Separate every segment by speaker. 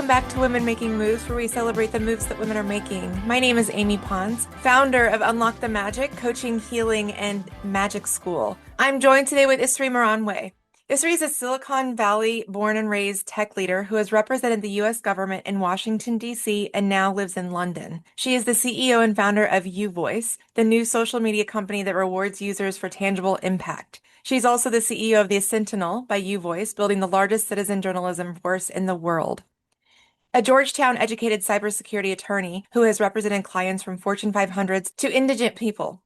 Speaker 1: welcome back to Women Making Moves, where we celebrate the moves that women are making. My name is Amy Pons, founder of Unlock the Magic, Coaching, Healing, and Magic School. I'm joined today with Isvari Maranwe. Isvari is a Silicon Valley born and raised tech leader who has represented the U.S. government in Washington, D.C., and now lives in London. She is the CEO and founder of YuVoice, the new social media company that rewards users for tangible impact. She's also the CEO of the Sentinel by YuVoice, building the largest citizen journalism force in the world. A Georgetown-educated cybersecurity attorney who has represented clients from Fortune 500s to indigent people.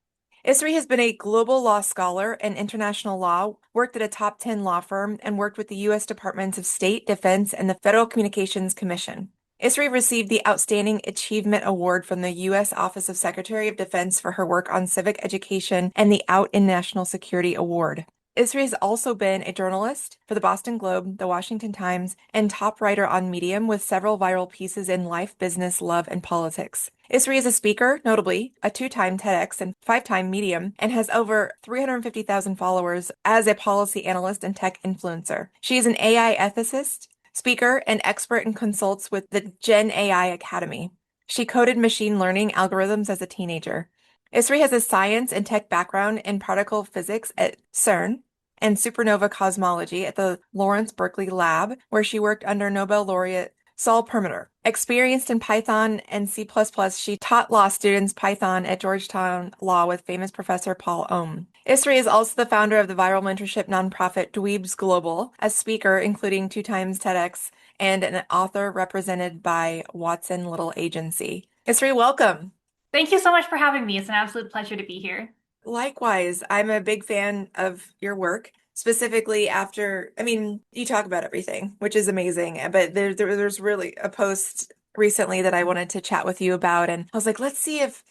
Speaker 1: Isvari has been a global law scholar in international law, worked at a top 10 law firm, and worked with the U.S. Departments of State, Defense, and the Federal Communications Commission. Isvari received the Outstanding Achievement Award from the U.S. Office of Secretary of Defense for her work on civic education and the Out in National Security Award. Isvari has also been a journalist for the Boston Globe, the Washington Times, and top writer on Medium with several viral pieces in life, business, love, and politics. Isvari is a speaker, notably a 2-time TEDx and 5-time Medium, and has over 350,000 followers as a policy analyst and tech influencer. She is an AI ethicist, speaker, and expert and consults with the Gen AI Academy. She coded machine learning algorithms as a teenager. Isvari has a science and tech background in particle physics at CERN and supernova cosmology at the Lawrence Berkeley Lab, where she worked under Nobel laureate Saul Perlmutter. Experienced in Python and C++, she taught law students Python at Georgetown Law with famous professor Paul Ohm. Isvari is also the founder of the viral mentorship nonprofit Dweebs Global, a speaker including 2 times TEDx, and an author represented by Watson Little Agency. Isvari, welcome.
Speaker 2: Thank you so much for having me. It's an absolute pleasure to be here.
Speaker 1: Likewise, I'm a big fan of your work, specifically after, you talk about everything, which is amazing, but there's really a post recently that I wanted to chat with you about, and I was like, let's see if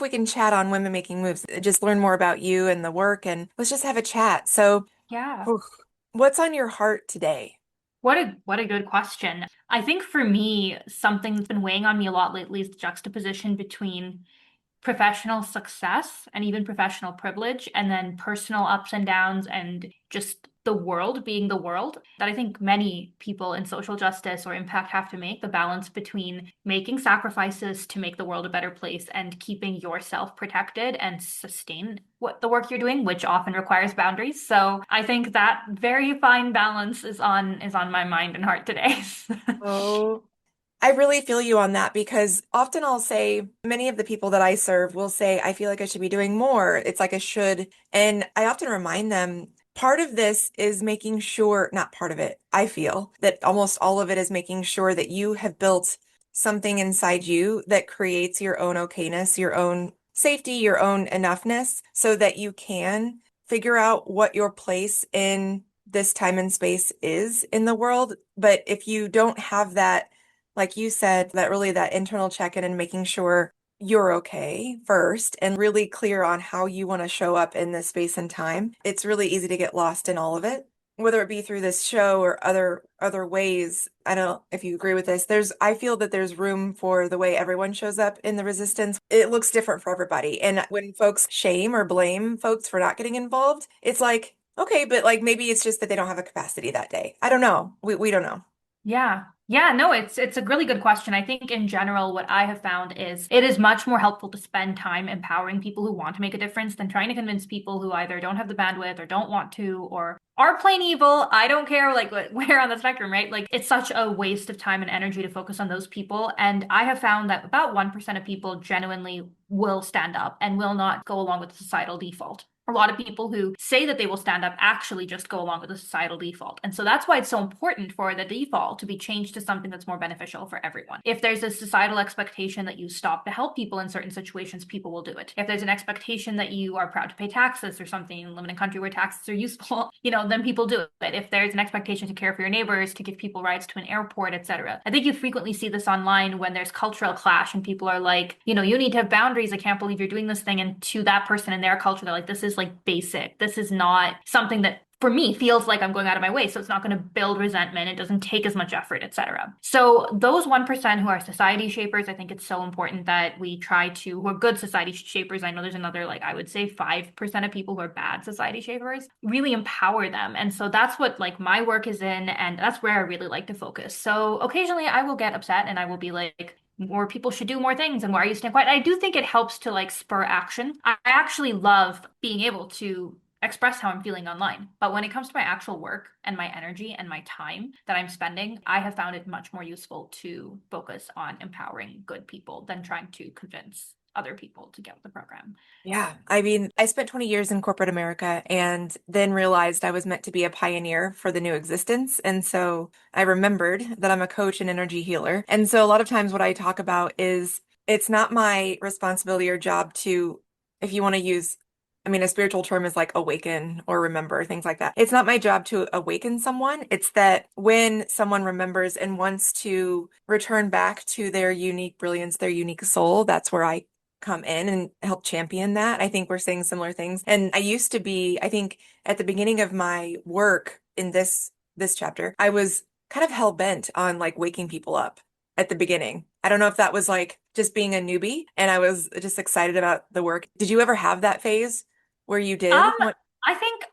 Speaker 1: we can chat on Women Making Moves, just learn more about you and the work, and let's just have a chat. So,
Speaker 2: Yeah.
Speaker 1: what's on your heart today?
Speaker 2: What a good question. I think for me, something that's been weighing on me a lot lately is the juxtaposition between professional success and even professional privilege, and then personal ups and downs and just the world being the world. That I think many people in social justice or impact have to make the balance between making sacrifices to make the world a better place and keeping yourself protected and sustain what the work you're doing, which often requires boundaries. So I think that very fine balance is on my mind and heart today.
Speaker 1: Oh, I really feel you on that because often I'll say, many of the people that I serve will say, I feel like I should be doing more. It's like I should. And I often remind them, part of this is making sure, not part of it, I feel that almost all of it is making sure that you have built something inside you that creates your own okayness, your own safety, your own enoughness, so that you can figure out what your place in this time and space is in the world. But if you don't have that, like you said, that internal check-in and making sure you're okay first and really clear on how you want to show up in this space and time, it's really easy to get lost in all of it, whether it be through this show or other ways. I don't know if you agree with this. I feel that there's room for the way everyone shows up in the resistance. It looks different for everybody. And when folks shame or blame folks for not getting involved, it's like, okay, but like maybe it's just that they don't have a capacity that day. I don't know. We don't know.
Speaker 2: Yeah. Yeah, no, it's a really good question. I think in general, what I have found is it is much more helpful to spend time empowering people who want to make a difference than trying to convince people who either don't have the bandwidth or don't want to or are plain evil. I don't care like where on the spectrum, right? Like it's such a waste of time and energy to focus on those people. And I have found that about 1% of people genuinely will stand up and will not go along with the societal default. A lot of people who say that they will stand up actually just go along with the societal default. And so that's why it's so important for the default to be changed to something that's more beneficial for everyone. If there's a societal expectation that you stop to help people in certain situations, people will do it. If there's an expectation that you are proud to pay taxes or something, live in a country where taxes are useful, then people do it. If there's an expectation to care for your neighbors, to give people rides to an airport, etc. I think you frequently see this online when there's cultural clash and people are like, you need to have boundaries. I can't believe you're doing this thing. And to that person in their culture, they're like, this is like basic. This is not something that for me feels like I'm going out of my way. So it's not going to build resentment. It doesn't take as much effort, etc. So those 1% who are society shapers, I think it's so important that we try to, who are good society shapers. I know there's another, like I would say 5% of people who are bad society shapers, really empower them. And so that's what like my work is in, and that's where I really like to focus. So occasionally I will get upset and I will be like, more people should do more things and why are you staying quiet? I do think it helps to like spur action. I actually love being able to express how I'm feeling online. But when it comes to my actual work and my energy and my time that I'm spending, I have found it much more useful to focus on empowering good people than trying to convince other people to get with the program.
Speaker 1: Yeah, I mean, I spent 20 years in corporate America and then realized I was meant to be a pioneer for the new existence. And so I remembered that I'm a coach and energy healer. And so a lot of times what I talk about is it's not my responsibility or job to, if you want to use, I mean, a spiritual term is like awaken or remember, things like that. It's not my job to awaken someone. It's that when someone remembers and wants to return back to their unique brilliance, their unique soul, that's where I come in and help champion that. I think we're saying similar things. And I used to be, I think at the beginning of my work in this chapter, I was kind of hell bent on like waking people up at the beginning. I don't know if that was like just being a newbie and I was just excited about the work. Did you ever have that phase where you
Speaker 2: Um,
Speaker 1: did? What?
Speaker 2: I think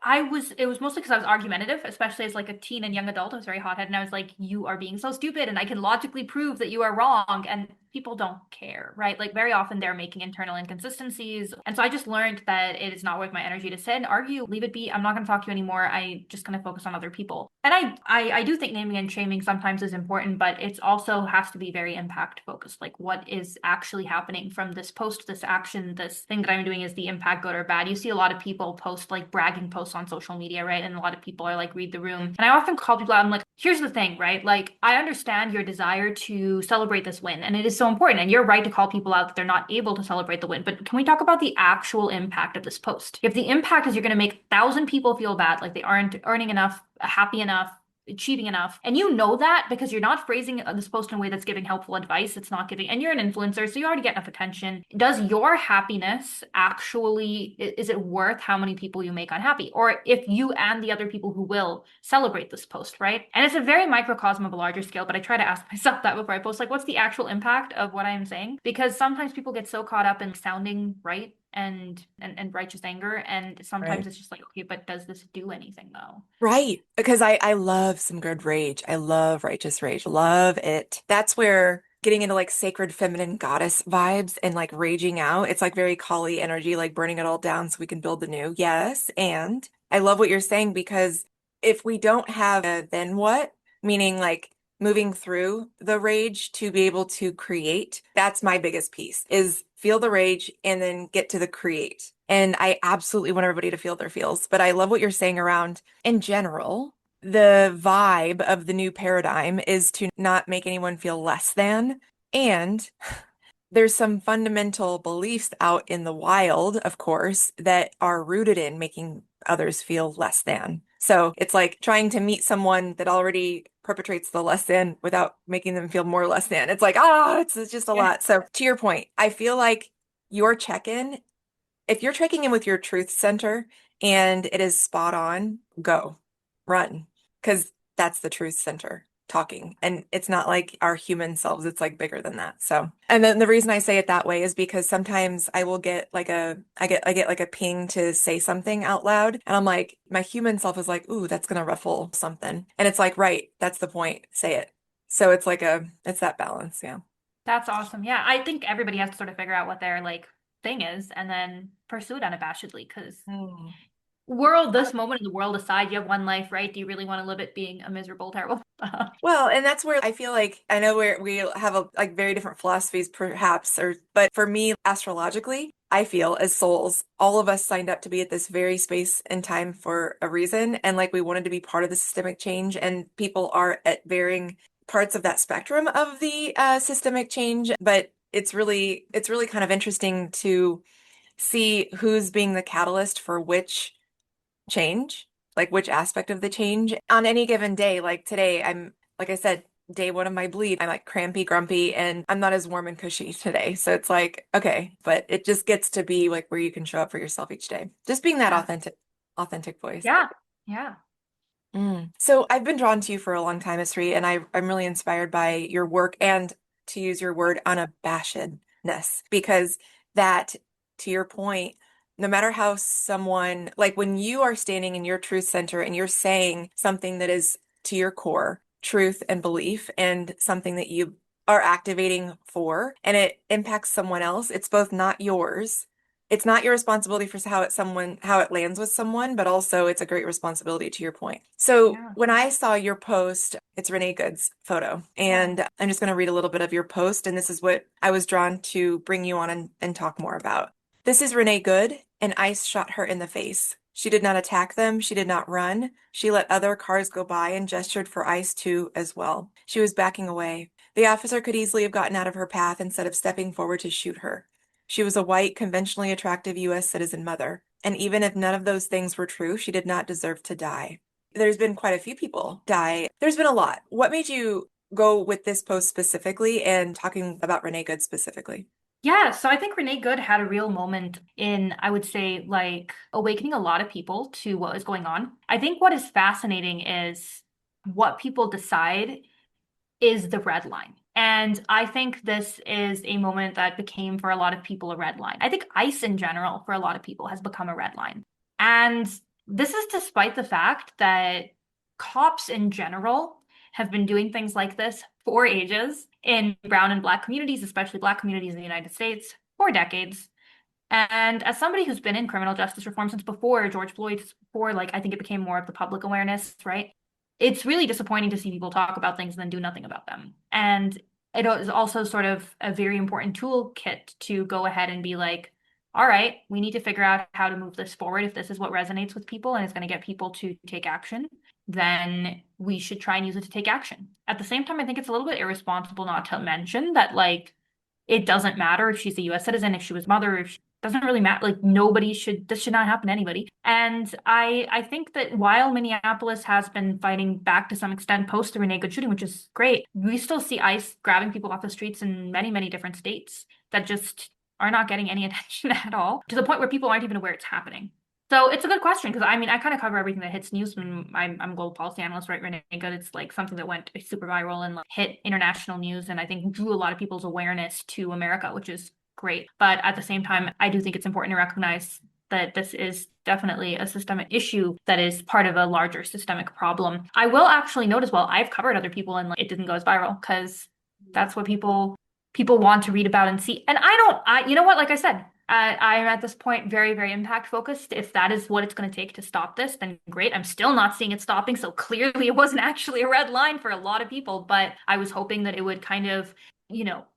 Speaker 2: it was mostly because I was argumentative, especially as like a teen and young adult. I was very hot-headed and I was like, you are being so stupid and I can logically prove that you are wrong. And people don't care, right? Like very often they're making internal inconsistencies. And so I just learned that it is not worth my energy to sit and argue, leave it be. I'm not going to talk to you anymore. I just kind of focus on other people. And I do think naming and shaming sometimes is important, but it's also has to be very impact focused. Like what is actually happening from this post, this action, this thing that I'm doing, is the impact good or bad? You see a lot of people post like bragging posts on social media, right? And a lot of people are like, read the room. And I often call people out. I'm like, here's the thing, right? Like I understand your desire to celebrate this win, and it is so important. And you're right to call people out that they're not able to celebrate the win. But can we talk about the actual impact of this post? If the impact is you're going to make 1,000 people feel bad, like they aren't earning enough, happy enough, achieving enough, and you know that because you're not phrasing this post in a way that's giving helpful advice, it's not giving, and you're an influencer, so you already get enough attention. Does your happiness actually, is it worth how many people you make unhappy? Or if you and the other people who will celebrate this post, right? And it's a very microcosm of a larger scale, but I try to ask myself that before I post, like, what's the actual impact of what I'm saying? Because sometimes people get so caught up in sounding right and righteous anger, and sometimes
Speaker 1: Right.
Speaker 2: it's just like, okay, but does this do anything though?
Speaker 1: Right. Because I love some good rage. I love righteous rage. Love it. That's where getting into like sacred feminine goddess vibes and like raging out. It's like very Kali energy, like burning it all down so we can build the new. Yes. And I love what you're saying because if we don't have a then what, meaning like moving through the rage to be able to create, that's my biggest piece is feel the rage and then get to the create. And I absolutely want everybody to feel their feels. But I love what you're saying around in general. The vibe of the new paradigm is to not make anyone feel less than. And there's some fundamental beliefs out in the wild, of course, that are rooted in making others feel less than. So it's like trying to meet someone that already perpetrates the less than without making them feel more less than. It's like, it's just a
Speaker 2: Yeah.
Speaker 1: lot. So to your point, I feel like your check-in, if you're checking in with your truth center and it is spot on, go, run, because that's the truth center talking. And it's not like our human selves, it's like bigger than that. So, and then the reason I say it that way is because sometimes I will get like I get like a ping to say something out loud. And I'm like, my human self is like, ooh, that's gonna ruffle something. And it's like, right, that's the point. Say it. So it's like it's that balance. Yeah.
Speaker 2: That's awesome. Yeah, I think everybody has to sort of figure out what their like thing is and then pursue it unabashedly because
Speaker 1: Mm.
Speaker 2: this moment in the world aside, you have one life, right? Do you really want to live it being a miserable, terrible?
Speaker 1: Well, and that's where I feel like I know where we have like very different philosophies, perhaps, but for me, astrologically, I feel as souls, all of us signed up to be at this very space and time for a reason, and like we wanted to be part of the systemic change, and people are at varying parts of that spectrum of the systemic change, but it's really kind of interesting to see who's being the catalyst for which change, like which aspect of the change on any given day. Like today, like I said, day one of my bleed, I'm like crampy, grumpy, and I'm not as warm and cushy today. So it's like, okay, but it just gets to be like where you can show up for yourself each day. Just being that
Speaker 2: Yeah.
Speaker 1: authentic voice.
Speaker 2: Yeah. Yeah.
Speaker 1: So I've been drawn to you for a long time, Isri, and I'm really inspired by your work and, to use your word, unabashedness, because that, to your point, no matter how someone, like when you are standing in your truth center and you're saying something that is to your core, truth and belief, and something that you are activating for, and it impacts someone else, it's both not yours. It's not your responsibility for how it lands with someone, but also it's a great responsibility to your point. So
Speaker 2: Yeah.
Speaker 1: when I saw your post, it's Renee Good's photo,
Speaker 2: Yeah.
Speaker 1: and I'm just going to read a little bit of your post, and this is what I was drawn to bring you on and talk more about. This is Renee Good, and ice shot her in the face. She did not attack them. She did not run. She let other cars go by and gestured for ice to as well. She was backing away. The officer could easily have gotten out of her path instead of stepping forward to shoot her. She was a white, conventionally attractive U.S. citizen mother, and even if none of those things were true, she did not deserve to die. There's been quite a few people die. There's been a lot. What made you go with this post specifically and talking about Renee Good specifically?
Speaker 2: Yeah, so I think Renee Good had a real moment in, I would say, like awakening a lot of people to what was going on. I think what is fascinating is what people decide is the red line. And I think this is a moment that became for a lot of people a red line. I think ICE in general for a lot of people has become a red line. And this is despite the fact that cops in general have been doing things like this for ages in brown and black communities, especially black communities in the United States, for decades. And as somebody who's been in criminal justice reform since before George Floyd, before like I think it became more of the public awareness, right? It's really disappointing to see people talk about things and then do nothing about them. And it is also sort of a very important toolkit to go ahead and be like, all right, we need to figure out how to move this forward. If this is what resonates with people and is going to get people to take action, then we should try and use it to take action. At the same time, I think it's a little bit irresponsible not to mention that, like, it doesn't matter if she's a US citizen, if she was mother, if she doesn't really matter. Like nobody should, this should not happen to anybody. And I think that while Minneapolis has been fighting back to some extent post the Renee Good shooting, which is great, we still see ICE grabbing people off the streets in many, many different states that just are not getting any attention at all, to the point where people aren't even aware it's happening. So it's a good question because I mean I kind of cover everything that hits news. And I'm a global policy analyst, right? Renee Good. It's like something that went super viral and like, hit international news, and I think drew a lot of people's awareness to America, which is great. But at the same time, I do think it's important to recognize that this is definitely a systemic issue that is part of a larger systemic problem. I will actually note as well, I've covered other people and like, it didn't go as viral because that's what people want to read about and see. And I, you know what, like I said, I'm at this point very, very impact focused. If that is what it's going to take to stop this, then great. I'm still not seeing it stopping. So clearly it wasn't actually a red line for a lot of people, but I was hoping that it would kind of,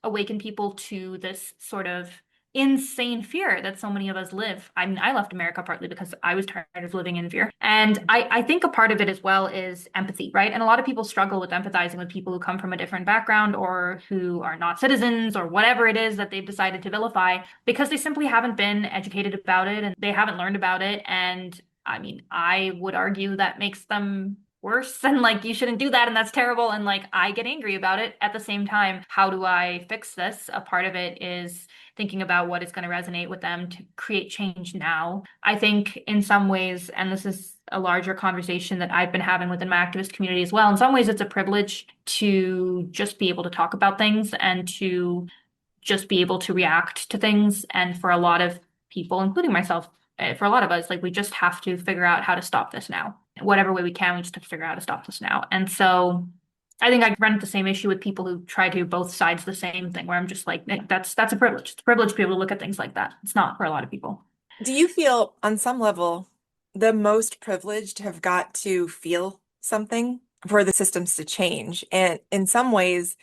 Speaker 2: awaken people to this sort of insane fear that so many of us live. I mean, I left America partly because I was tired of living in fear. And I think a part of it as well is empathy, right? And a lot of people struggle with empathizing with people who come from a different background or who are not citizens or whatever it is that they've decided to vilify because they simply haven't been educated about it and they haven't learned about it. And I mean, I would argue that makes them worse and like you shouldn't do that and that's terrible and like I get angry about it. At the same time, how do I fix this? A part of it is thinking about what is going to resonate with them to create change now. I think in some ways, and this is a larger conversation that I've been having within my activist community as well, in some ways it's a privilege to just be able to talk about things and to just be able to react to things. And for a lot of people, including myself, for a lot of us, like we just have to figure out how to stop this now. Whatever way we can, we just have to figure out how to stop this now. And so I think I run into the same issue with people who try to both sides the same thing, where I'm just like, that's a privilege. It's a privilege to be able to look at things like that. It's not for a lot of people.
Speaker 1: Do you feel on some level the most privileged have got to feel something for the systems to change? And in some ways,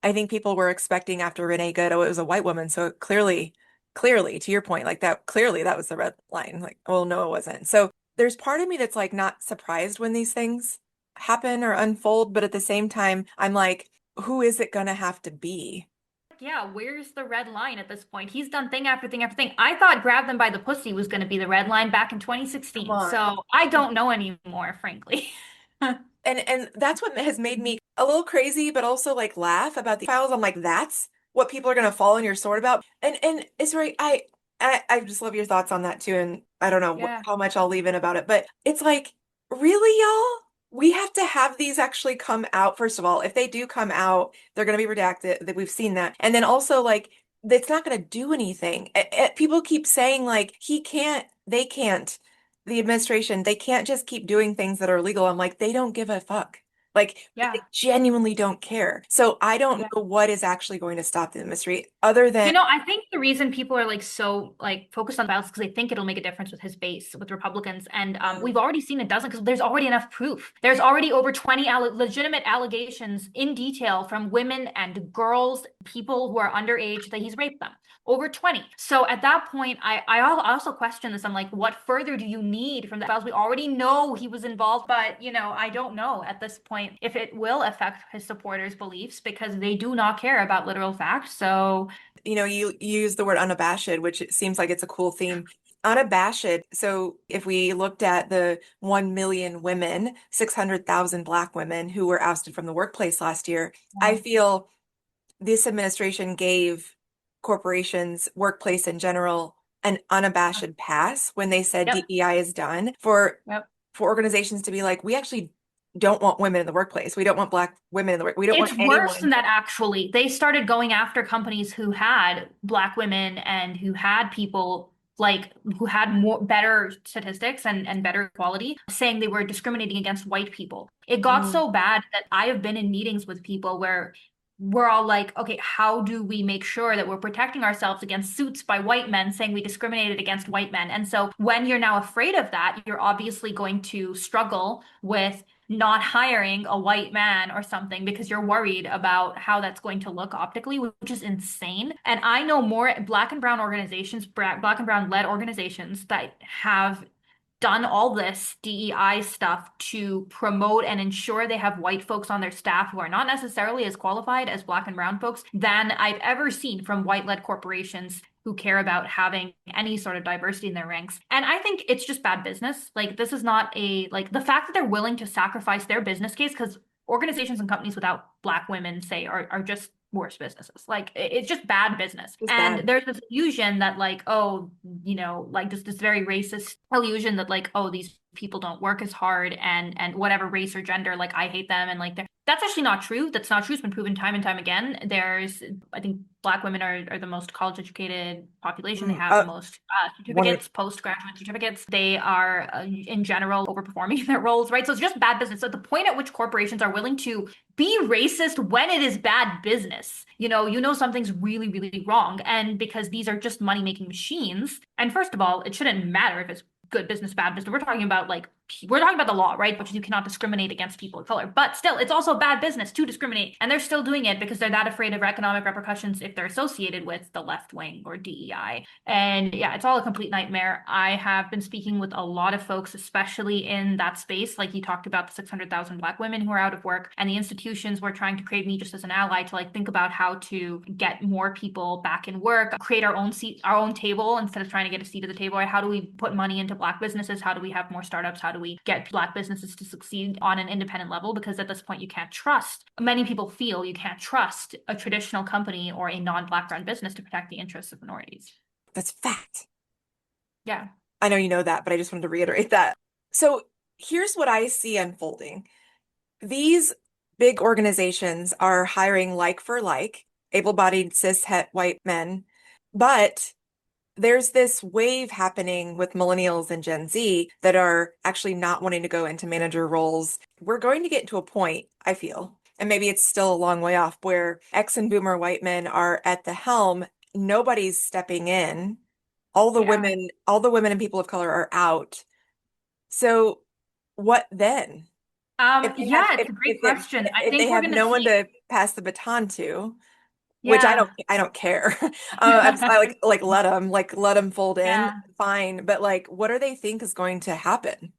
Speaker 1: I think people were expecting after Renee Good, oh, it was a white woman. So clearly, to your point, like that, clearly that was the red line. Like, well, no, it wasn't. So there's part of me that's like not surprised when these things happen or unfold, but at the same time, I'm like, who is it gonna have to be?
Speaker 2: Yeah, where's the red line at this point? He's done thing after thing after thing. I thought grab them by the pussy was going to be the red line back in
Speaker 1: Come
Speaker 2: 2016.
Speaker 1: on.
Speaker 2: So I don't know anymore, frankly.
Speaker 1: And that's what has made me a little crazy, but also like laugh about the files. I'm like, that's what people are gonna fall on your sword about. And it's right. I just love your thoughts on that too. And I don't know
Speaker 2: Yeah.
Speaker 1: how much I'll leave in about it, but it's like Really, y'all? We have to have these actually come out. First of all, if they do come out, they're going to be redacted. That we've seen that. And then also, like, it's not going to do anything. People keep saying, like, he can't, they can't, the administration, they can't just keep doing things that are illegal. I'm like, they don't give a fuck. Like, they
Speaker 2: Yeah.
Speaker 1: genuinely don't care. So I don't know what is actually going to stop the industry other than,
Speaker 2: I think the reason people are like so like focused on violence because they think it'll make a difference with his base with Republicans, and we've already seen it doesn't because there's already enough proof. There's already over 20 legitimate allegations in detail from women and girls, people who are underage that he's raped them. Over 20. So at that point, also question this. I'm like, what further do you need from the files? We already know he was involved, but I don't know at this point if it will affect his supporters' beliefs because they do not care about literal facts. So
Speaker 1: you use the word unabashed, which it seems like it's a cool theme. Unabashed. So if we looked at the 1 million women, 600,000 Black women who were ousted from the workplace last year, I feel this administration gave corporations, workplace in general, an unabashed pass when they said
Speaker 2: yep.
Speaker 1: DEI is done
Speaker 2: Yep.
Speaker 1: for organizations to be like, we actually don't want women in the workplace. We don't want Black women in the work. We don't want
Speaker 2: It's worse than
Speaker 1: anyone.
Speaker 2: that, actually. They started going after companies who had Black women and who had people like who had more better statistics and better quality, saying they were discriminating against white people. It got
Speaker 1: Mm.
Speaker 2: so bad that I have been in meetings with people where we're all like, okay, how do we make sure that we're protecting ourselves against suits by white men saying we discriminated against white men? And so when you're now afraid of that, you're obviously going to struggle with not hiring a white man or something because you're worried about how that's going to look optically, which is insane. And I know more black and brown organizations, black and brown led organizations that have done all this DEI stuff to promote and ensure they have white folks on their staff who are not necessarily as qualified as black and brown folks than I've ever seen from white-led corporations who care about having any sort of diversity in their ranks. And I think it's just bad business. Like this is not like the fact that they're willing to sacrifice their business case because organizations and companies without black women say are just worse businesses. Like it's just bad business.
Speaker 1: It's
Speaker 2: And
Speaker 1: bad.
Speaker 2: there's this illusion that like, oh, like this very racist illusion that like, oh, these people don't work as hard and whatever race or gender, like I hate them and like that's actually not true. That's not true. It's been proven time and time again. I think Black women are the most college educated population. They
Speaker 1: Mm.
Speaker 2: have the most
Speaker 1: One
Speaker 2: certificates, postgraduate certificates. They are, in general, overperforming in their roles, right? So it's just bad business. So the point at which corporations are willing to be racist when it is bad business, something's really, really wrong. And because these are just money making machines. And first of all, it shouldn't matter if it's good business, bad business. We're talking about the law, right? Which is you cannot discriminate against people of color. But still, it's also bad business to discriminate. And they're still doing it because they're that afraid of economic repercussions if they're associated with the left wing or DEI. And yeah, it's all a complete nightmare. I have been speaking with a lot of folks, especially in that space. Like you talked about the 600,000 Black women who are out of work and the institutions were trying to create me just as an ally to like think about how to get more people back in work, create our own seat, our own table instead of trying to get a seat at the table. Right? How do we put money into Black businesses? How do we have more startups? How do we get Black businesses to succeed on an independent level? Because at this point, many people feel you can't trust a traditional company or a non-Black run business to protect the interests of minorities.
Speaker 1: That's fact.
Speaker 2: Yeah.
Speaker 1: I know you know that, but I just wanted to reiterate that. So here's what I see unfolding. These big organizations are hiring like for like, able-bodied cis het white men, but there's this wave happening with millennials and Gen Z that are actually not wanting to go into manager roles. We're going to get to a point, I feel, and maybe it's still a long way off, where ex and boomer white men are at the helm. Nobody's stepping in.
Speaker 2: Yeah.
Speaker 1: All the women and people of color are out. So what then?
Speaker 2: Yeah, it's a great question. I
Speaker 1: If they
Speaker 2: think we're
Speaker 1: have
Speaker 2: going to
Speaker 1: no one
Speaker 2: see,
Speaker 1: to pass the baton to, which
Speaker 2: yeah,
Speaker 1: I don't care. I let them fold in,
Speaker 2: yeah.
Speaker 1: fine. But like, what do they think is going to happen?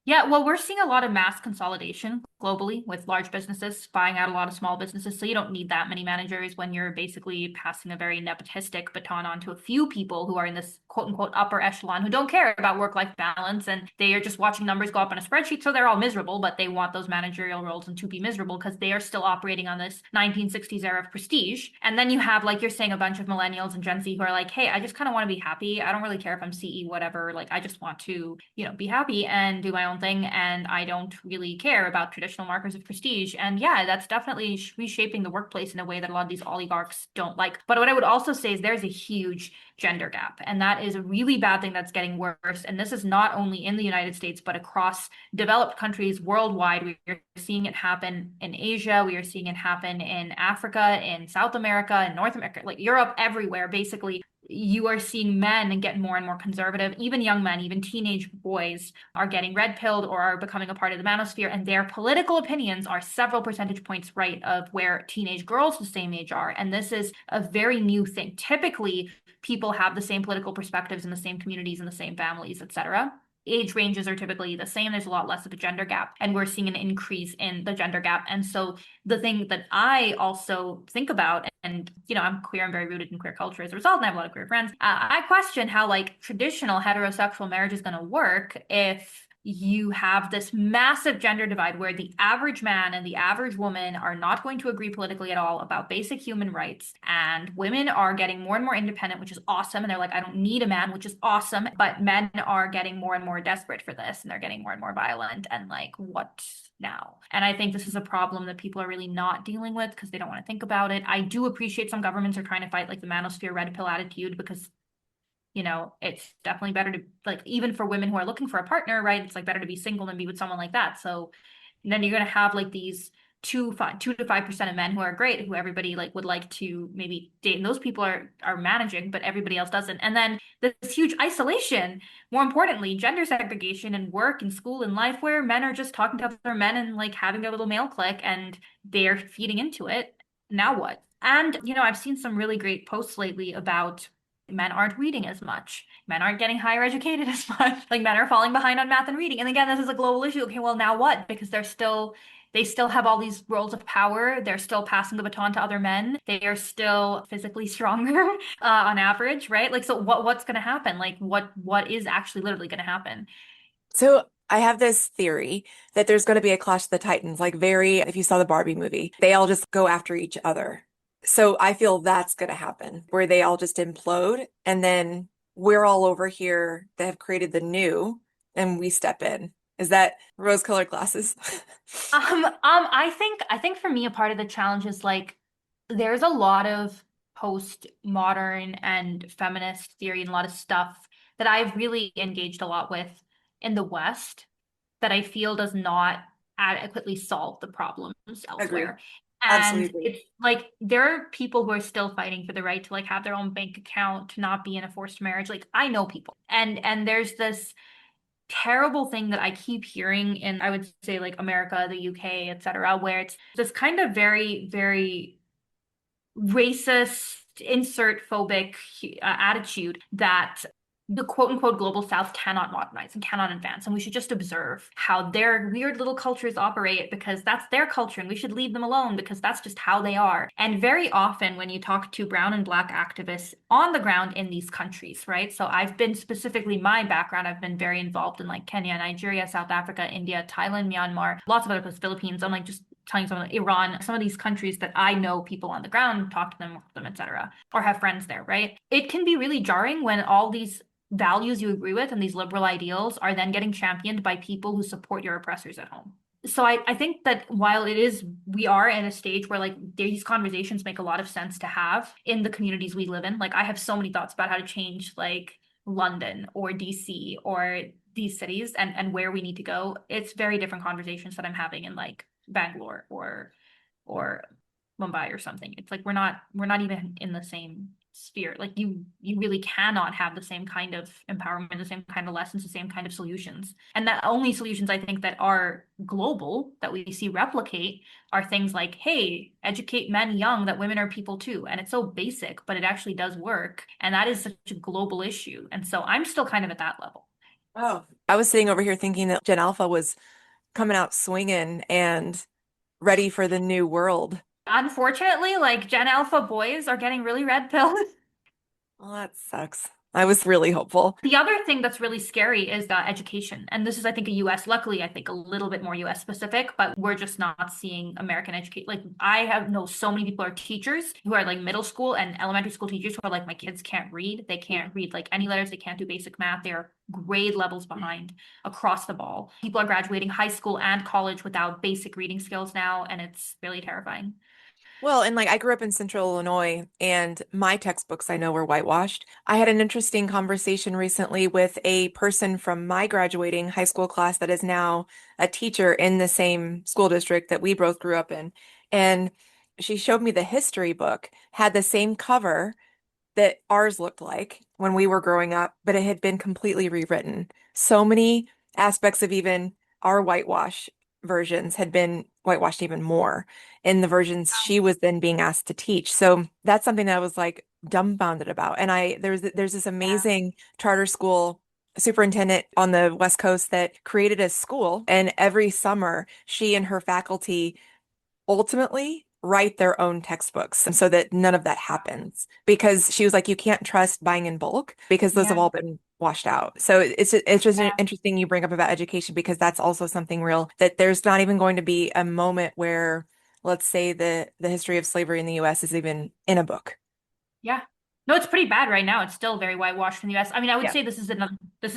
Speaker 2: Yeah, well, we're seeing a lot of mass consolidation globally with large businesses buying out a lot of small businesses. So you don't need that many managers when you're basically passing a very nepotistic baton on to a few people who are in this quote unquote upper echelon who don't care about work-life balance and they are just watching numbers go up on a spreadsheet. So they're all miserable, but they want those managerial roles and to be miserable because they are still operating on this 1960s era of prestige. And then you have, like you're saying, a bunch of millennials and Gen Z who are like, hey, I just kind of want to be happy. I don't really care if I'm CE, whatever. Like, I just want to, be happy and do my own thing. And I don't really care about traditional markers of prestige. And yeah, that's definitely reshaping the workplace in a way that a lot of these oligarchs don't like. But what I would also say is there's a huge gender gap. And that is a really bad thing that's getting worse. And this is not only in the United States, but across developed countries worldwide. We are seeing it happen in Asia. We are seeing it happen in Africa, in South America, in North America, like Europe, everywhere. Basically, you are seeing men get more and more conservative. Even young men, even teenage boys are getting red pilled or are becoming a part of the manosphere, and their political opinions are several percentage points right of where teenage girls the same age are. And this is a very new thing. Typically, people have the same political perspectives in the same communities and the same families, etc. Age ranges are typically the same. There's a lot less of a gender gap, and we're seeing an increase in the gender gap. And so the thing that I also think about, and I'm queer, I'm very rooted in queer culture as a result, and I have a lot of queer friends. I question how like traditional heterosexual marriage is going to work if you have this massive gender divide where the average man and the average woman are not going to agree politically at all about basic human rights. And women are getting more and more independent, which is awesome. And they're like, I don't need a man, which is awesome. But men are getting more and more desperate for this, and they're getting more and more violent. And like, what now? And I think this is a problem that people are really not dealing with because they don't want to think about it. I do appreciate some governments are trying to fight like the manosphere red pill attitude because it's definitely better to, like, even for women who are looking for a partner, right? It's like better to be single than be with someone like that. So then you're going to have like these 2 to 5% of men who are great, who everybody like would like to maybe date. And those people are managing, but everybody else doesn't. And then this huge isolation, more importantly, gender segregation in work and school and life where men are just talking to other men and like having their little male clique and they're feeding into it. Now what? And, I've seen some really great posts lately about men aren't reading as much. Men aren't getting higher educated as much. Like men are falling behind on math and reading. And again, this is a global issue. Okay, well, now what? Because they still have all these roles of power. They're still passing the baton to other men. They are still physically stronger on average, right? Like, so what's going to happen? Like, what is actually literally going to happen?
Speaker 1: So I have this theory that there's going to be a clash of the Titans, like if you saw the Barbie movie, they all just go after each other. So I feel that's going to happen, where they all just implode, and then we're all over here that have created the new, and we step in. Is that rose-colored glasses?
Speaker 2: I think for me, a part of the challenge is like there's a lot of postmodern and feminist theory and a lot of stuff that I've really engaged a lot with in the West that I feel does not adequately solve the problems
Speaker 1: Agree.
Speaker 2: elsewhere.
Speaker 1: Absolutely
Speaker 2: And
Speaker 1: agree.
Speaker 2: it's like there are people who are still fighting for the right to like have their own bank account, to not be in a forced marriage. Like I know people. And there's this terrible thing that I keep hearing in, I would say, like America, the UK, etc., where it's this kind of very, very racist, insert phobic attitude that the quote unquote global south cannot modernize and cannot advance. And we should just observe how their weird little cultures operate because that's their culture and we should leave them alone because that's just how they are. And very often when you talk to brown and black activists on the ground in these countries, right? So I've been specifically my background, I've been very involved in like Kenya, Nigeria, South Africa, India, Thailand, Myanmar, lots of other places, Philippines. I'm like just telling someone Iran, some of these countries that I know people on the ground, talk to them, work with them, etc., or have friends there, right? It can be really jarring when all these values you agree with and these liberal ideals are then getting championed by people who support your oppressors at home. So I think that while we are in a stage where like these conversations make a lot of sense to have in the communities we live in. Like I have so many thoughts about how to change like London or DC or these cities and where we need to go. It's very different conversations that I'm having in like Bangalore or Mumbai or something. It's like we're not even in the same sphere. Like you really cannot have the same kind of empowerment, the same kind of lessons, the same kind of solutions. And the only solutions I think that are global that we see replicate are things like, hey, educate men young that women are people too. And it's so basic, but it actually does work. And that is such a global issue. And so I'm still kind of at that level.
Speaker 1: Oh, I was sitting over here thinking that Gen Alpha was coming out swinging and ready for the new world.
Speaker 2: Unfortunately, like Gen Alpha boys are getting really red pilled.
Speaker 1: Well, that sucks. I was really hopeful.
Speaker 2: The other thing that's really scary is education. And this is, I think, a US, luckily, I think a little bit more US specific, but we're just not seeing American educate. Like, I have know so many people are teachers who are like middle school and elementary school teachers who are like, my kids can't read. They can't read like any letters. They can't do basic math. They're grade levels behind across the ball. People are graduating high school and college without basic reading skills now, and it's really terrifying.
Speaker 1: Well, and like I grew up in Central Illinois and my textbooks I know were whitewashed. I had an interesting conversation recently with a person from my graduating high school class that is now a teacher in the same school district that we both grew up in. And she showed me the history book, had the same cover that ours looked like when we were growing up, but it had been completely rewritten. So many aspects of even our whitewash versions had been whitewashed even more in the versions she was then being asked to teach. So that's something that I was like dumbfounded about. And there's this
Speaker 2: Yeah.
Speaker 1: amazing charter school superintendent on the West Coast that created a school, and every summer she and her faculty ultimately write their own textbooks and so that none of that happens because she was like, you can't trust buying in bulk because those have
Speaker 2: Yeah.
Speaker 1: all been washed out. So it's just
Speaker 2: Yeah.
Speaker 1: interesting you bring up about education because that's also something real that there's not even going to be a moment where, let's say, the history of slavery in the US is even in a book.
Speaker 2: Yeah. No, it's pretty bad right now. It's still very whitewashed in the US. I mean, I would
Speaker 1: Yeah.
Speaker 2: say this is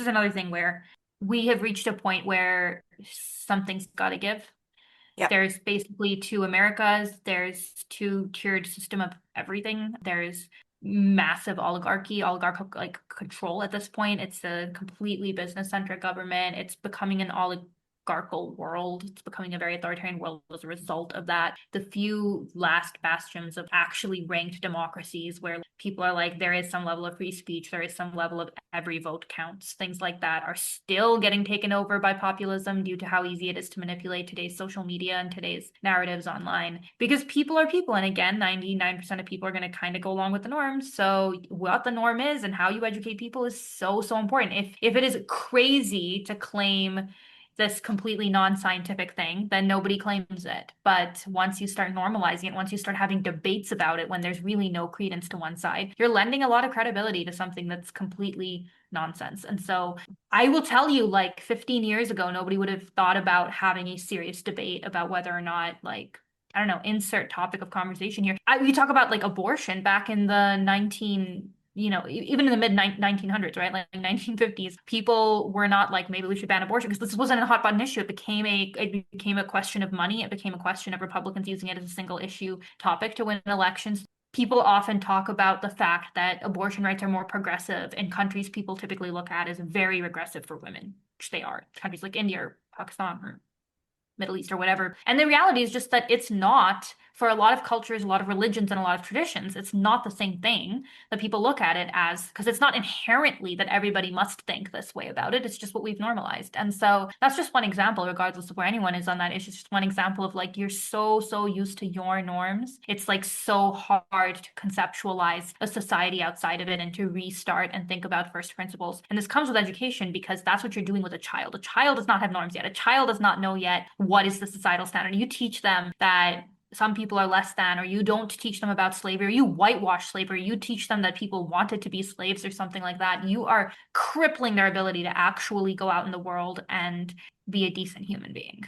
Speaker 2: another thing where we have reached a point where something's got to give.
Speaker 1: Yep.
Speaker 2: There's basically two Americas. There's two tiered system of everything. There's massive oligarchical like control at this point. It's a completely business-centric government. It's becoming an oligarchical world. It's becoming a very authoritarian world as a result of that. The few last bastions of actually ranked democracies where people are like, there is some level of free speech, there is some level of every vote counts, things like that are still getting taken over by populism due to how easy it is to manipulate today's social media and today's narratives online. Because people are people. And again, 99% of people are going to kind of go along with the norms. So what the norm is and how you educate people is so, so important. If it is crazy to claim this completely non-scientific thing, then nobody claims it. But once you start normalizing it, once you start having debates about it, when there's really no credence to one side, you're lending a lot of credibility to something that's completely nonsense. And so I will tell you, like 15 years ago, nobody would have thought about having a serious debate about whether or not, like, I don't know, insert topic of conversation here. We talk about like abortion back in the 19 even in the mid 1900s, right? Like 1950s, people were not like, maybe we should ban abortion because this wasn't a hot button issue. It became a question of money. It became a question of Republicans using it as a single issue topic to win elections. People often talk about the fact that abortion rights are more progressive in countries people typically look at as very regressive for women, which they are. Countries like India or Pakistan or Middle East or whatever. And the reality is just that it's not, for a lot of cultures, a lot of religions, and a lot of traditions, it's not the same thing that people look at it as, because it's not inherently that everybody must think this way about it. It's just what we've normalized. And so that's just one example, regardless of where anyone is on that. It's just one example of like, you're so, so used to your norms. It's like so hard to conceptualize a society outside of it and to restart and think about first principles. And this comes with education because that's what you're doing with a child. A child does not have norms yet. A child does not know yet what is the societal standard. You teach them that some people are less than, or you don't teach them about slavery, or you whitewash slavery, you teach them that people wanted to be slaves or something like that. You are crippling their ability to actually go out in the world and be a decent human being.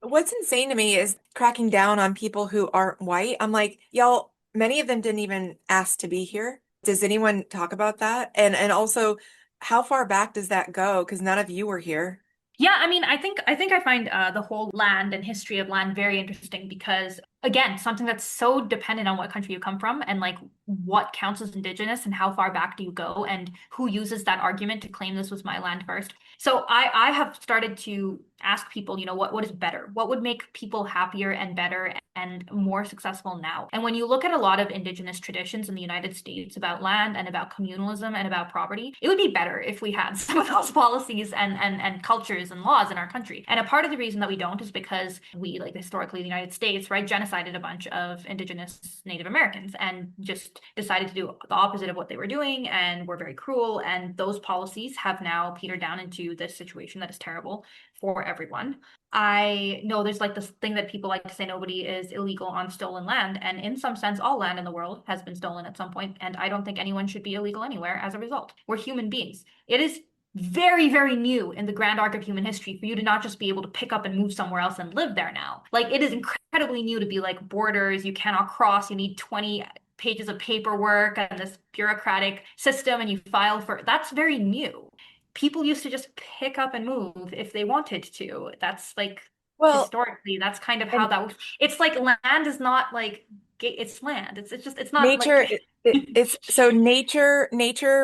Speaker 1: What's insane to me is cracking down on people who aren't white. I'm like, y'all, many of them didn't even ask to be here. Does anyone talk about that? And also, how far back does that go? Because none of you were here.
Speaker 2: Yeah, I mean, I think I find the whole land and history of land very interesting because again, something that's so dependent on what country you come from and like what counts as indigenous and how far back do you go and who uses that argument to claim this was my land first. So I have started to ask people, what is better? What would make people happier and better and more successful now? And when you look at a lot of indigenous traditions in the United States about land and about communalism and about property, it would be better if we had some of those policies and cultures and laws in our country. And a part of the reason that we don't is because we, like historically, the United States, right, genocided a bunch of indigenous Native Americans and just decided to do the opposite of what they were doing and were very cruel. And those policies have now petered down into this situation that is terrible for everyone. I know there's like this thing that people like to say nobody is illegal on stolen land. And in some sense, all land in the world has been stolen at some point. And I don't think anyone should be illegal anywhere as a result. We're human beings. It is very, very new in the grand arc of human history for you to not just be able to pick up and move somewhere else and live there now. Like it is incredibly new to be like borders, you cannot cross, you need 20 pages of paperwork and this bureaucratic system and you file for that's very new. People used to just pick up and move if they wanted to. That's like
Speaker 1: Well,
Speaker 2: historically, that's kind of how
Speaker 1: and
Speaker 2: that works. It's like land is not like it's land. It's just it's not
Speaker 1: nature,
Speaker 2: like
Speaker 1: it's so nature,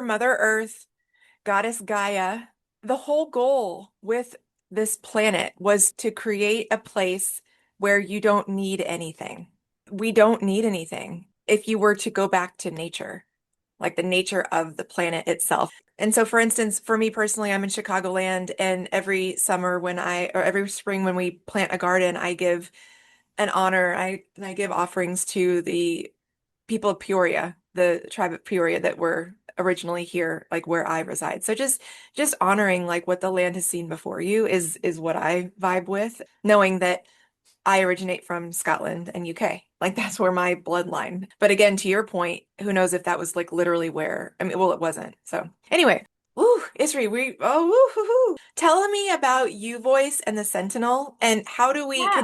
Speaker 1: Mother Earth, Goddess Gaia, the whole goal with this planet was to create a place where you don't need anything. We don't need anything if you were to go back to nature, like the nature of the planet itself. And so, for instance, for me personally, I'm in Chicagoland, and every summer or every spring when we plant a garden, I give an honor. I give offerings to the people of Peoria, the tribe of Peoria that were originally here, like where I reside. So just honoring like what the land has seen before you is what I vibe with, knowing that I originate from Scotland and UK. Like that's where my bloodline. But again, to your point, who knows if that was like literally where, I mean, well, it wasn't. So anyway, woo, Isri, woo. Tell me about YuVoice and the Sentinel, and how do we,
Speaker 2: yeah.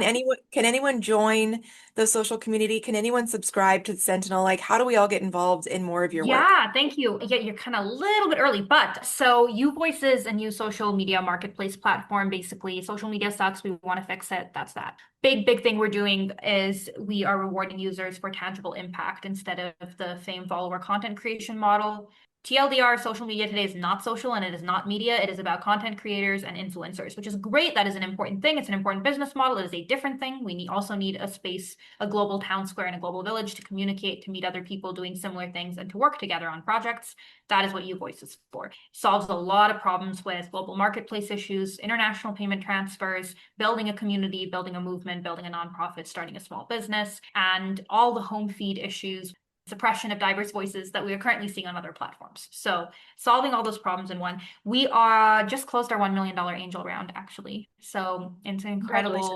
Speaker 1: can anyone join the social community? Can anyone subscribe to the Sentinel? Like, how do we all get involved in more of your work?
Speaker 2: Yeah, thank you. Yeah, you're kind of a little bit early, but so YuVoice is a new social media marketplace platform. Basically, social media sucks. We want to fix it. That's that. Big thing we're doing is we are rewarding users for tangible impact instead of the fame follower content creation model. TLDR, social media today is not social and it is not media. It is about content creators and influencers, which is great. That is an important thing. It's an important business model. It is a different thing. Also need a space, a global town square and a global village to communicate, to meet other people doing similar things and to work together on projects. That is what YuVoice is for. Solves a lot of problems with global marketplace issues, international payment transfers, building a community, building a movement, building a nonprofit, starting a small business, and all the home feed issues, suppression of diverse voices that we are currently seeing on other platforms. So solving all those problems in one. We are just closed our $1 million angel round, actually. So it's
Speaker 1: Congratulations.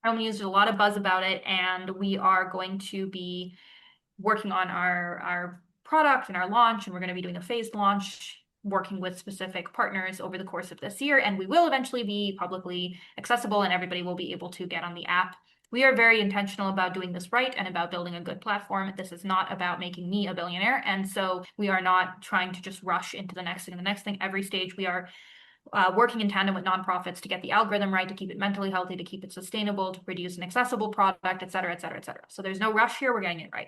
Speaker 2: incredible. There's a lot of buzz about it, and we are going to be working on our product and our launch, and we're going to be doing a phased launch, working with specific partners over the course of this year, and we will eventually be publicly accessible and everybody will be able to get on the app. We are very intentional about doing this right and about building a good platform. This is not about making me a billionaire, and so we are not trying to just rush into the next thing and the next thing. Every stage we are working in tandem with nonprofits to get the algorithm right, to keep it mentally healthy, to keep it sustainable, to produce an accessible product, et cetera, et cetera, et cetera. So there's no rush here. We're getting it right.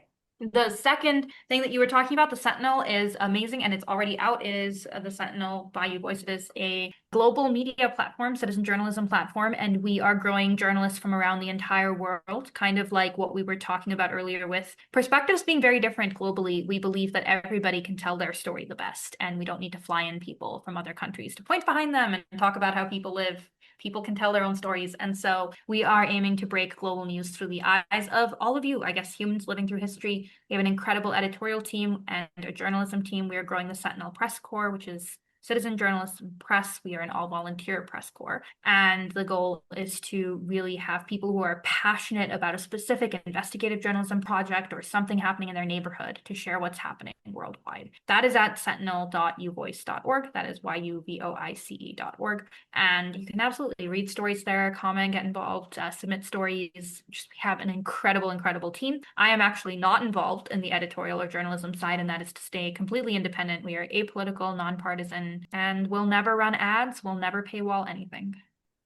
Speaker 2: The second thing that you were talking about, the Sentinel, is amazing and it's already out. It is the Sentinel by YuVoice. It is a global media platform, citizen journalism platform, and we are growing journalists from around the entire world, kind of like what we were talking about earlier with perspectives being very different globally. We believe that everybody can tell their story the best, and we don't need to fly in people from other countries to point behind them and talk about how people live. People can tell their own stories. And so we are aiming to break global news through the eyes of all of you, I guess, humans living through history. We have an incredible editorial team and a journalism team. We are growing the Sentinel Press Corps, which is citizen journalists press. We are an all-volunteer press corps. And the goal is to really have people who are passionate about a specific investigative journalism project or something happening in their neighborhood to share what's happening worldwide. That is at sentinel.uvoice.org. That is YuVoice.org. And you can absolutely read stories there, comment, get involved, submit stories. Just we have an incredible team. I am actually not involved in the editorial or journalism side, and that is to stay completely independent. We are apolitical, nonpartisan, and we'll never run ads. We'll never paywall anything.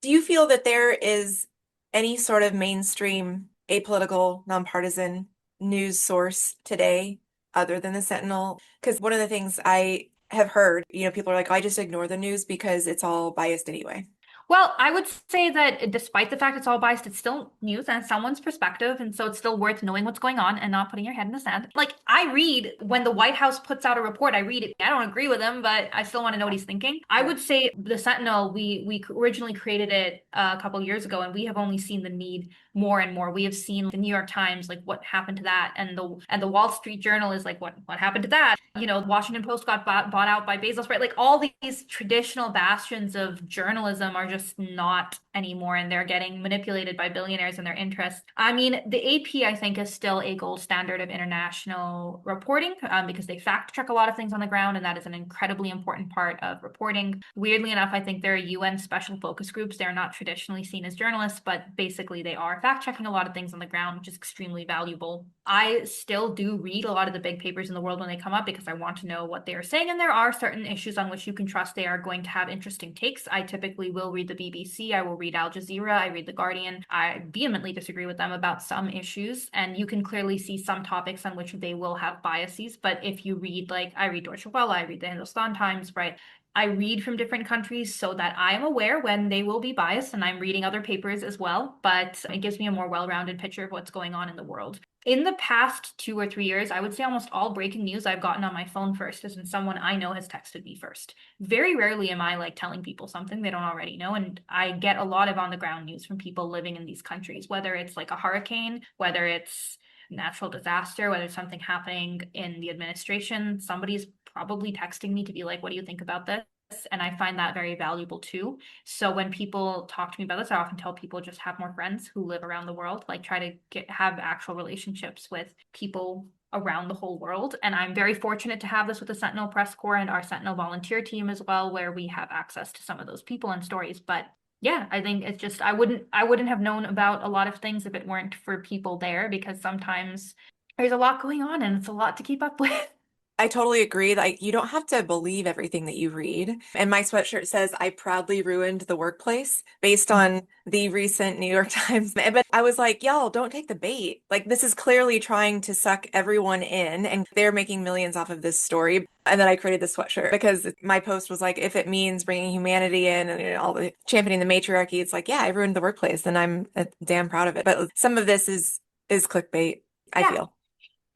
Speaker 1: Do you feel that there is any sort of mainstream, apolitical, nonpartisan news source today other than the Sentinel? Because one of the things I have heard, people are like, I just ignore the news because it's all biased anyway.
Speaker 2: Well, I would say that despite the fact it's all biased, it's still news and it's someone's perspective. And so it's still worth knowing what's going on and not putting your head in the sand. Like, I read when the White House puts out a report, I read it. I don't agree with him, but I still want to know what he's thinking. I would say the Sentinel, we originally created it a couple of years ago, and we have only seen the need more and more. We have seen the New York Times, like what happened to that, and the Wall Street Journal is like what happened to that. You know, Washington Post got bought out by Bezos, right? Like all these traditional bastions of journalism are just not anymore, and they're getting manipulated by billionaires and their interests. I mean, the AP, I think, is still a gold standard of international reporting because they fact check a lot of things on the ground, and that is an incredibly important part of reporting. Weirdly enough, I think there are UN special focus groups. They're not traditionally seen as journalists, but basically they are fact checking a lot of things on the ground, which is extremely valuable. I still do read a lot of the big papers in the world when they come up because I want to know what they are saying. And there are certain issues on which you can trust they are going to have interesting takes. I typically will read the BBC, I will read Al Jazeera, I read The Guardian. I vehemently disagree with them about some issues. And you can clearly see some topics on which they will have biases. But if you read, like, I read Deutsche Welle, I read the Hindustan Times, right? I read from different countries so that I am aware when they will be biased, and I'm reading other papers as well. But it gives me a more well-rounded picture of what's going on in the world. In the past 2 or 3 years, I would say almost all breaking news I've gotten on my phone first is when someone I know has texted me first. Very rarely am I like telling people something they don't already know. And I get a lot of on the ground news from people living in these countries, whether it's like a hurricane, whether it's natural disaster, whether it's something happening in the administration. Somebody's probably texting me to be like, what do you think about this? And I find that very valuable too. So when people talk to me about this, I often tell people just have more friends who live around the world, like try to have actual relationships with people around the whole world. And I'm very fortunate to have this with the Sentinel Press Corps and our Sentinel volunteer team as well, where we have access to some of those people and stories. But yeah, I think it's just I wouldn't have known about a lot of things if it weren't for people there, because sometimes there's a lot going on and it's a lot to keep up with.
Speaker 1: I totally agree. Like, you don't have to believe everything that you read. And my sweatshirt says, I proudly ruined the workplace based on the recent New York Times. But I was like, y'all, don't take the bait. Like, this is clearly trying to suck everyone in, and they're making millions off of this story. And then I created the sweatshirt because my post was like, if it means bringing humanity in and all the championing the matriarchy, it's like, yeah, I ruined the workplace and I'm damn proud of it. But some of this is clickbait, I
Speaker 2: Yeah.
Speaker 1: feel.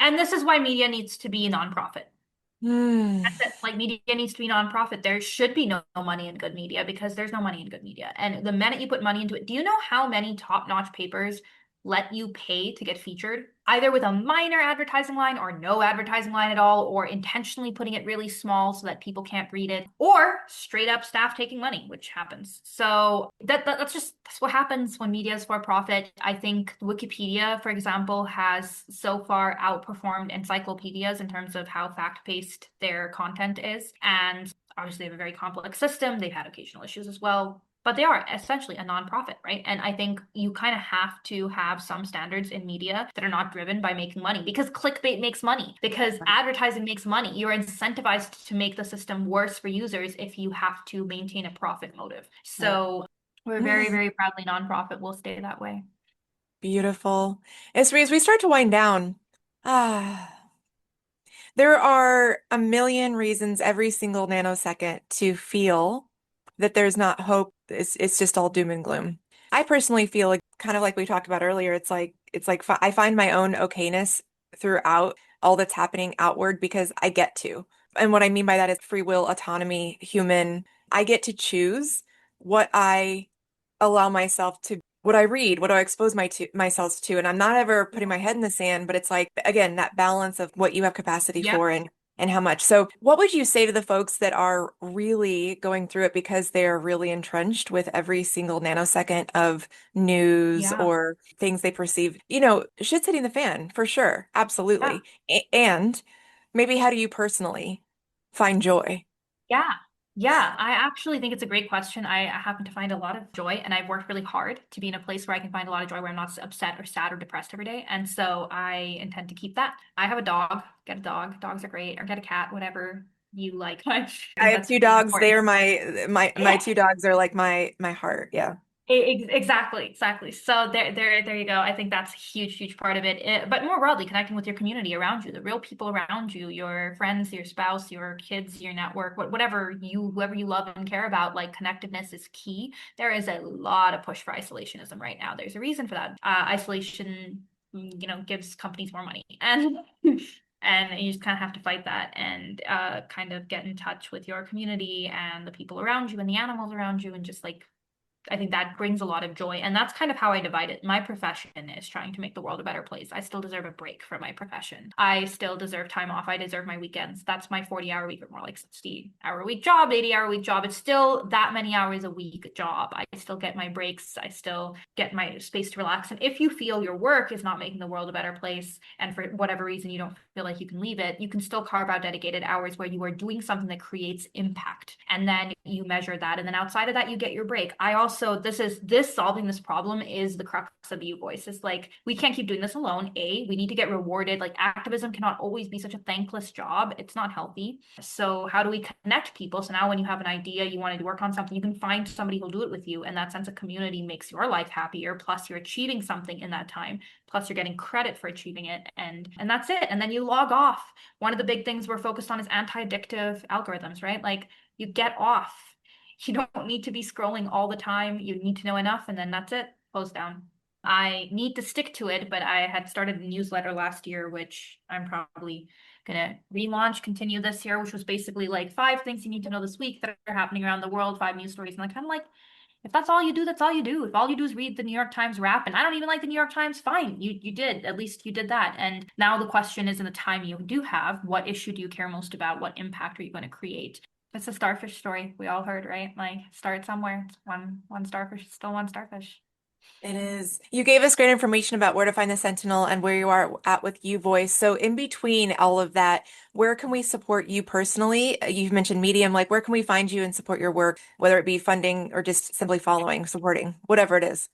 Speaker 2: And this is why media needs to be nonprofit.
Speaker 1: Hmm.
Speaker 2: That's it. Like media needs to be nonprofit. There should be no money in good media because there's no money in good media. And the minute you put money into it, do you know how many top-notch papers let you pay to get featured? Either with a minor advertising line or no advertising line at all, or intentionally putting it really small so that people can't read it, or straight up staff taking money, which happens. So that's what happens when media is for profit. I think Wikipedia, for example, has so far outperformed encyclopedias in terms of how fact-paced their content is. And obviously, they have a very complex system. They've had occasional issues as well, but they are essentially a nonprofit, right? And I think you kind of have to have some standards in media that are not driven by making money, because clickbait makes money, because advertising makes money. You're incentivized to make the system worse for users if you have to maintain a profit motive. So we're very, very proudly nonprofit. We'll stay that way.
Speaker 1: Beautiful. As we start to wind down, ah, there are a million reasons every single nanosecond to feel that there's not hope. It's just all doom and gloom. I personally feel like, kind of like we talked about earlier, I find my own okayness throughout all that's happening outward because I get to. And what I mean by that is free will, autonomy, human. I get to choose what I allow myself to, what I read, what I expose myself to. And I'm not ever putting my head in the sand, but it's like, again, that balance of what you have capacity
Speaker 2: Yep.
Speaker 1: for and how much. So what would you say to the folks that are really going through it because they're really entrenched with every single nanosecond of news
Speaker 2: Yeah.
Speaker 1: or things they perceive? Shit's hitting the fan for sure.
Speaker 2: Yeah.
Speaker 1: Absolutely. And maybe how do you personally find joy?
Speaker 2: Yeah. Yeah, I actually think it's a great question. I happen to find a lot of joy, and I've worked really hard to be in a place where I can find a lot of joy where I'm not upset or sad or depressed every day. And so I intend to keep that. I have a dog, get a dog. Dogs are great, or get a cat, whatever you like. I
Speaker 1: I
Speaker 2: think
Speaker 1: have
Speaker 2: that's
Speaker 1: two
Speaker 2: really
Speaker 1: dogs.
Speaker 2: important.
Speaker 1: They're my two dogs are like my heart. Yeah.
Speaker 2: Exactly. So there you go. I think that's a huge part of it. But more broadly, connecting with your community around you, the real people around you, your friends, your spouse, your kids, your network, whoever you love and care about, like connectedness is key. There is a lot of push for isolationism right now. There's a reason for that. Isolation, gives companies more money, and and you just kind of have to fight that and kind of get in touch with your community and the people around you and the animals around you, and just like I think that brings a lot of joy. And that's kind of how I divide it. My profession is trying to make the world a better place. I still deserve a break from my profession. I still deserve time off. I deserve my weekends. That's my 40-hour week, or more like 60-hour week job, 80-hour week job. It's still that many hours a week job. I still get my breaks. I still get my space to relax. And if you feel your work is not making the world a better place, and for whatever reason you don't feel like you can leave it, you can still carve out dedicated hours where you are doing something that creates impact. And then you measure that. And then outside of that, you get your break. I also this solving this problem is the crux of YuVoice. It's like we can't keep doing this alone. We need to get rewarded. Like activism cannot always be such a thankless job. It's not healthy. So how do we connect people? So now when you have an idea, you want to work on something, you can find somebody who'll do it with you. And that sense of community makes your life happier. Plus you're achieving something in that time. Plus you're getting credit for achieving it. And that's it. And then you log off. One of the big things we're focused on is anti-addictive algorithms, right? Like you get off. You don't need to be scrolling all the time. You need to know enough, and then that's it. Close down. I need to stick to it, but I had started a newsletter last year, which I'm probably gonna relaunch, continue this year, which was basically like 5 things you need to know this week that are happening around the world, 5 news stories, and I kind of like, if that's all you do, that's all you do. If all you do is read the New York Times wrap, and I don't even like the New York Times, fine. You did. At least you did that. And now the question is, in the time you do have, what issue do you care most about? What impact are you going to create? It's a starfish story we all heard, right? Like start somewhere. It's one starfish, still one starfish.
Speaker 1: It is. You gave us great information about where to find the Sentinel and where you are at with YuVoice. So in between all of that, where can we support you personally? You've mentioned Medium, like where can we find you and support your work, whether it be funding or just simply following, supporting, whatever it is.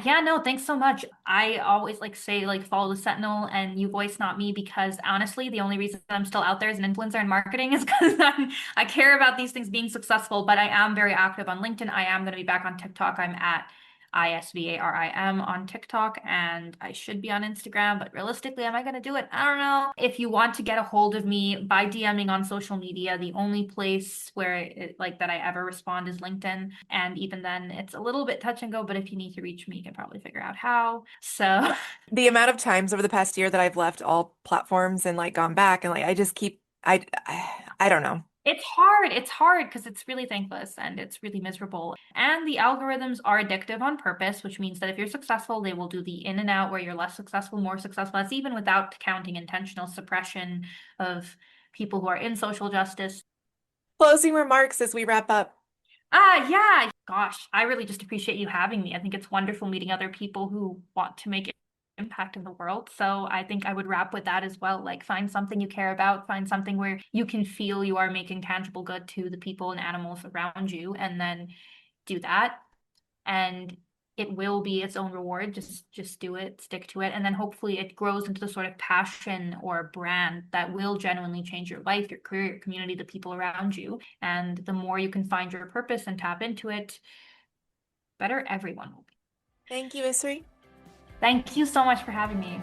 Speaker 2: Yeah, no, thanks so much. I always like say like follow the Sentinel and YuVoice, not me, because honestly, the only reason I'm still out there as an influencer in marketing is because I care about these things being successful, but I am very active on LinkedIn. I am going to be back on TikTok. I'm at ISVARIM on TikTok, and I should be on Instagram, but realistically, am I going to do it? I don't know. If you want to get a hold of me by DMing on social media, the only place where like that I ever respond is LinkedIn. And even then, it's a little bit touch and go, but if you need to reach me, you can probably figure out how. So
Speaker 1: The amount of times over the past year that I've left all platforms and like gone back and like I just keep I don't know.
Speaker 2: it's hard. It's hard because it's really thankless and it's really miserable. And the algorithms are addictive on purpose, which means that if you're successful, they will do the in and out where you're less successful, more successful. That's even without counting intentional suppression of people who are in social justice.
Speaker 1: Closing remarks as we wrap up.
Speaker 2: Yeah. Gosh, I really just appreciate you having me. I think it's wonderful meeting other people who want to make impact in the world. So I think I would wrap with that as well. Like find something you care about, find something where you can feel you are making tangible good to the people and animals around you, and then do that. And it will be its own reward. Just do it, stick to it, and then hopefully it grows into the sort of passion or brand that will genuinely change your life, your career, your community, the people around you. And the more you can find your purpose and tap into it, better everyone will be.
Speaker 1: Thank you, Isri.
Speaker 2: Thank you so much for having me.